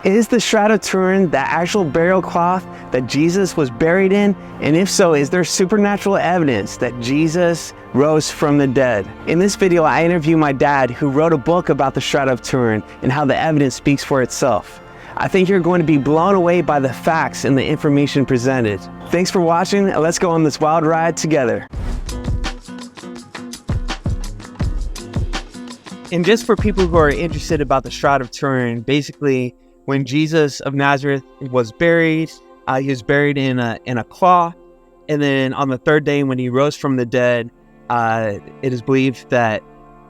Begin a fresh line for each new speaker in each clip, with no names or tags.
Is the Shroud of Turin the actual burial cloth that Jesus was buried in? And if so, is there supernatural evidence that Jesus rose from the dead? In this video, I interview my dad, who wrote a book about the Shroud of Turin and how the evidence speaks for itself. I think you're going to be blown away by the facts and the information presented. Thanks for watching, and let's go on this wild ride together. And just for people who are interested about the Shroud of Turin, basically, when Jesus of Nazareth was buried, he was buried in a cloth, and then on the third day when he rose from the dead, it is believed that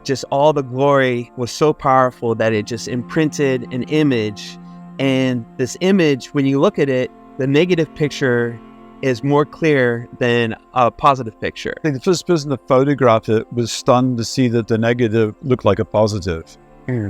just all the glory was so powerful that it just imprinted an image. And this image, when you look at it, the negative picture is more clear than a positive picture.
I think the first person to photograph it was stunned to see that the negative looked like a positive.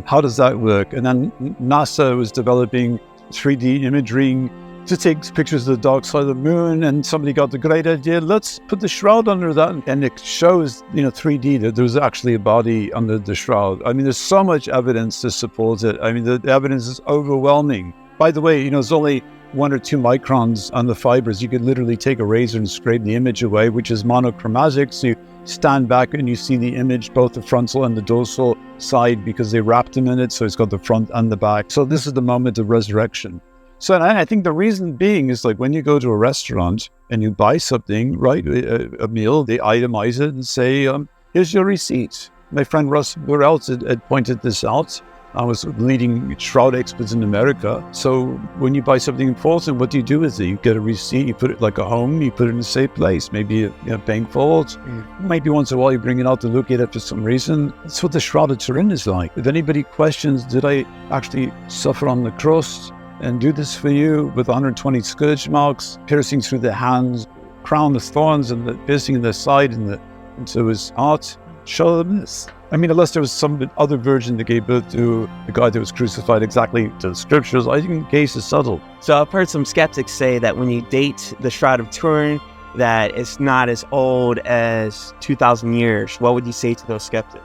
How does that work? And then NASA was developing 3D imagery to take pictures of the dark side of the moon, and somebody got the great idea, let's put the shroud under that, and it shows, 3D, that there's actually a body under the shroud. I mean, there's so much evidence to support it. I mean, the evidence is overwhelming. By the way, there's only 1 or 2 microns on the fibers. You could literally take a razor and scrape the image away, which is monochromatic. So you stand back and you see the image, both the frontal and the dorsal side, because they wrapped them in it. So it's got the front and the back. So this is the moment of resurrection. So I think the reason being is, like, when you go to a restaurant and you buy something, right, a meal, they itemize it and say, here's your receipt. My friend Russ Burrell had pointed this out. I was leading shroud experts in America. So when you buy something important, what do you do with it? You get a receipt, you put it like a home, you put it in a safe place, maybe a bank vault. Maybe once in a while you bring it out to look at it for some reason. That's what the Shroud of Turin is like. If anybody questions, did I actually suffer on the cross and do this for you with 120 scourge marks, piercing through the hands, crown of thorns, and the piercing in the side and into his heart? Show them this. I mean, unless there was some other version that gave birth to the guy that was crucified exactly to the scriptures, I think the case is subtle.
So I've heard some skeptics say that when you date the Shroud of Turin, that it's not as old as 2,000 years. What would you say to those skeptics?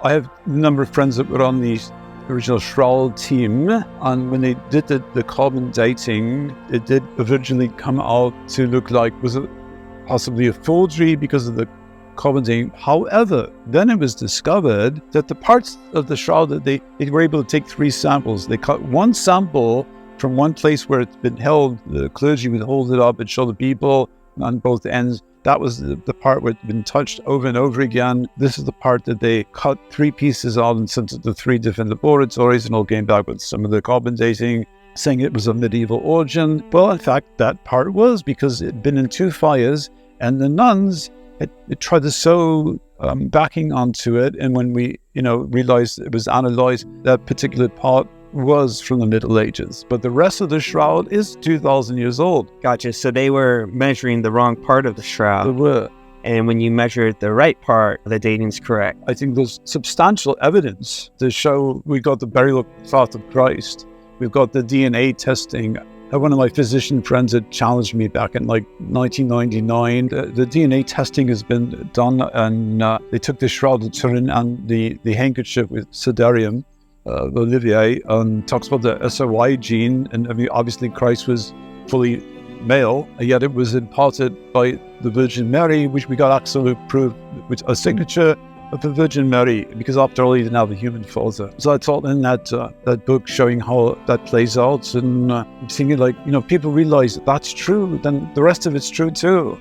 I have a number of friends that were on the original Shroud team, and when they did the carbon dating, it did originally come out to look like, was it possibly a forgery because of the carbon dating? However, then it was discovered that the parts of the shroud, that they were able to take 3 samples. They cut one sample from one place where it's been held. The clergy would hold it up and show the people on both ends. That was the part where it's been touched over and over again. This is the part that they cut 3 pieces out and sent it to 3 different laboratories, and all came back with some of the carbon dating, saying it was a medieval origin. Well, in fact, that part was, because it had been in 2 fires, and the nuns it tried to sew backing onto it, and when we, realized it was analyzed, that particular part was from the Middle Ages. But the rest of the shroud is 2,000 years old.
Gotcha. So they were measuring the wrong part of the shroud.
They were.
And when you measured the right part, the dating's correct.
I think there's substantial evidence to show we got the burial cloth of Christ. We've got the DNA testing. One of my physician friends had challenged me back in 1999. The DNA testing has been done, and they took the Shroud of Turin and the handkerchief with Cedarium, Olivier, and talks about the SOY gene. And I mean, obviously Christ was fully male, and yet it was imparted by the Virgin Mary, which we got absolute proof with a signature of the Virgin Mary, because after all, he didn't have a human father. So I taught in that book, showing how that plays out, and thinking, people realize that's true, then the rest of it's true too.